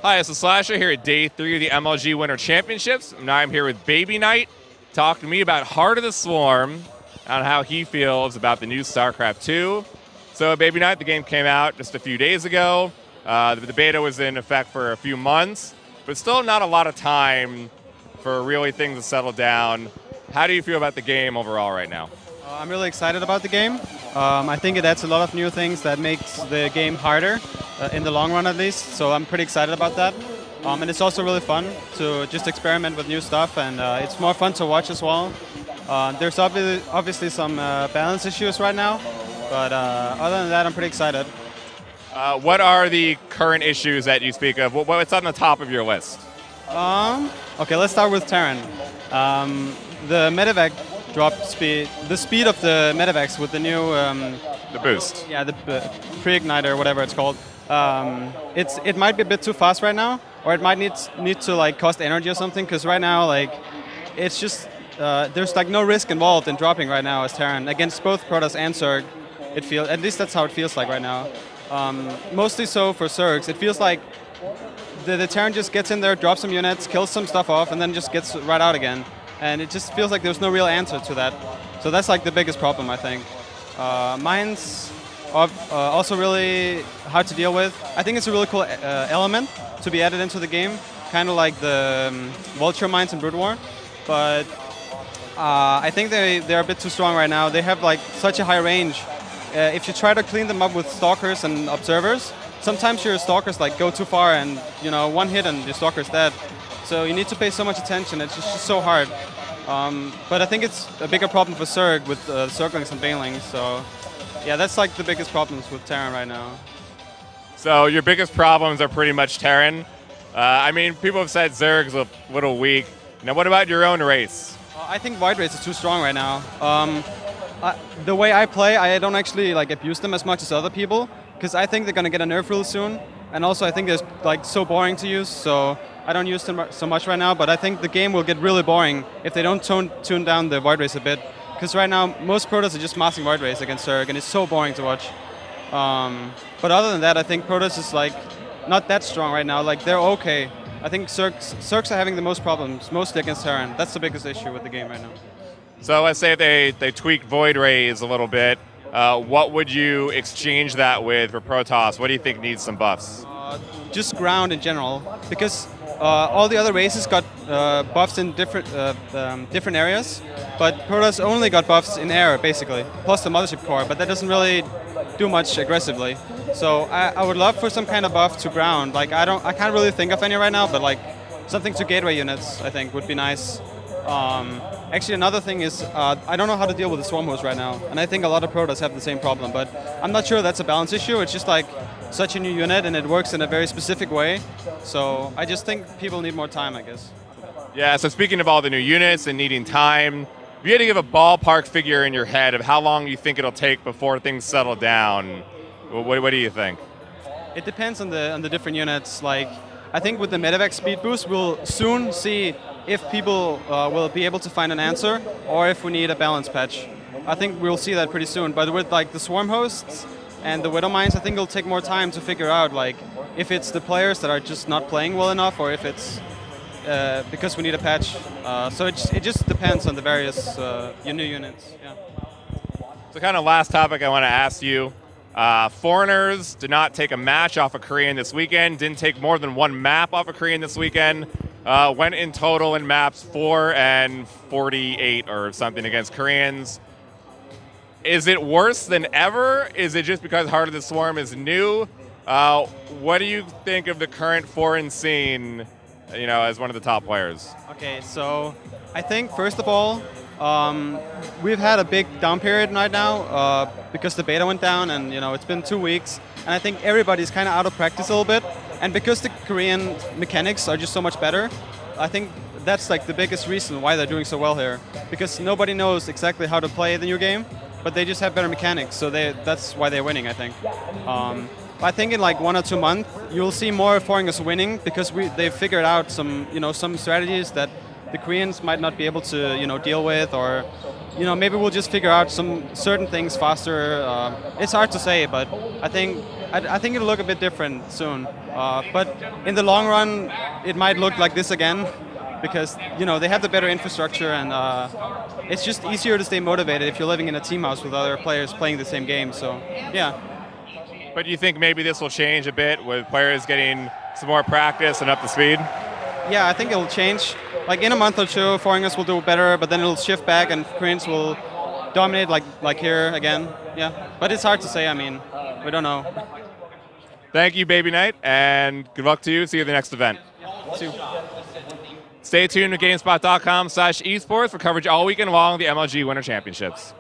Hi, this is Slasher here at day 3 of the MLG Winter Championships. Now I'm here with BabyKnight, talking to me about Heart of the Swarm, on how he feels about the new StarCraft 2. So BabyKnight, the game came out just a few days ago. The beta was in effect for a few months, but still not a lot of time for really things to settle down. How do you feel about the game overall right now? I'm really excited about the game. I think it adds a lot of new things that makes the game harder, in the long run at least, so I'm pretty excited about that. And it's also really fun to just experiment with new stuff, and it's more fun to watch as well. There's obviously some balance issues right now, but other than that, I'm pretty excited. What are the current issues that you speak of? What's on the top of your list? Okay, let's start with Terran. The medevac drop speed, the speed of the medevacs with the new The boost. yeah, the pre-igniter or whatever it's called. It might be a bit too fast right now, or it might need to like cost energy or something. Because right now, like, it's just there's like no risk involved in dropping right now as Terran against both Protoss and Zerg. It feels, at least that's how it feels like right now. Mostly so for Zergs. It feels like the Terran just gets in there, drops some units, kills some stuff off, and then just gets right out again. And it just feels like there's no real answer to that. So that's like the biggest problem, I think. Mine's also really hard to deal with. I think it's a really cool element to be added into the game, kind of like the Vulture mines in Brood War. But I think they're a bit too strong right now. They have like such a high range. If you try to clean them up with Stalkers and Observers, sometimes your Stalkers like go too far and, you know, one hit and your Stalker's dead. So you need to pay so much attention. It's just so hard. But I think it's a bigger problem for Zerg with Zerglings and Banelings. So yeah, that's like the biggest problems with Terran right now. So your biggest problems are pretty much Terran. I mean, people have said Zerg's a little weak. Now, what about your own race? I think White Race is too strong right now. The way I play, I don't actually like abuse them as much as other people, because I think they're gonna get a nerf rule soon, and also I think they're like so boring to use, so I don't use them so much right now. But I think the game will get really boring if they don't tune down the White Race a bit, because right now most Protoss are just massing White Race against Zerg, and it's so boring to watch. But other than that, I think Protoss is like not that strong right now. Like, they're okay. I think Zergs are having the most problems, mostly against Terran. That's the biggest issue with the game right now. So let's say if they tweak Void Rays a little bit, what would you exchange that with for Protoss? What do you think needs some buffs? Just ground in general, because all the other races got buffs in different areas, but Protoss only got buffs in air, basically, plus the Mothership Core, but that doesn't really do much aggressively. So I would love for some kind of buff to ground. Like, I can't really think of any right now, but like something to gateway units, I think, would be nice. Actually, another thing is, I don't know how to deal with the Swarm Host right now, and I think a lot of Protoss have the same problem, but I'm not sure that's a balance issue. It's just like such a new unit, and it works in a very specific way, so I just think people need more time, I guess. Yeah, so speaking of all the new units and needing time, if you had to give a ballpark figure in your head of how long you think it'll take before things settle down, what do you think? It depends on the different units. Like, I think with the medevac speed boost, we'll soon see if people will be able to find an answer, or if we need a balance patch. I think we'll see that pretty soon. But with like the Swarm Hosts and the Widow Mines, I think it'll take more time to figure out like if it's the players that are just not playing well enough, or if it's because we need a patch. So it just depends on the various new units. Yeah. So kind of last topic I want to ask you. Foreigners did not take a match off of Korean this weekend, didn't take more than one map off of Korean this weekend, went in total in maps 4 and 48 or something against Koreans. Is it worse than ever? Is it just because Heart of the Swarm is new? What do you think of the current foreign scene, you know, as one of the top players? Okay, so I think first of all, we've had a big down period right now because the beta went down, and you know, it's been 2 weeks, and I think everybody's kind of out of practice a little bit. And because the Korean mechanics are just so much better, I think that's like the biggest reason why they're doing so well here. Because nobody knows exactly how to play the new game, but they just have better mechanics, so that's why they're winning, I think. I think in like 1 or 2 months, you'll see more foreigners winning, because they've figured out some strategies that the Koreans might not be able to deal with, or maybe we'll just figure out some certain things faster. It's hard to say, but I think I think it'll look a bit different soon. But in the long run, it might look like this again, because they have the better infrastructure, and it's just easier to stay motivated if you're living in a team house with other players playing the same game. So yeah. But you think maybe this will change a bit with players getting some more practice and up to speed? Yeah, I think it'll change. Like in a month or two, foreigners will do better, but then it'll shift back and Koreans will dominate like here again. Yeah, but it's hard to say. I mean, we don't know. Thank you, BabyKnight, and good luck to you. See you at the next event. See you. Stay tuned to GameSpot.com/esports for coverage all weekend long of the MLG Winter Championships.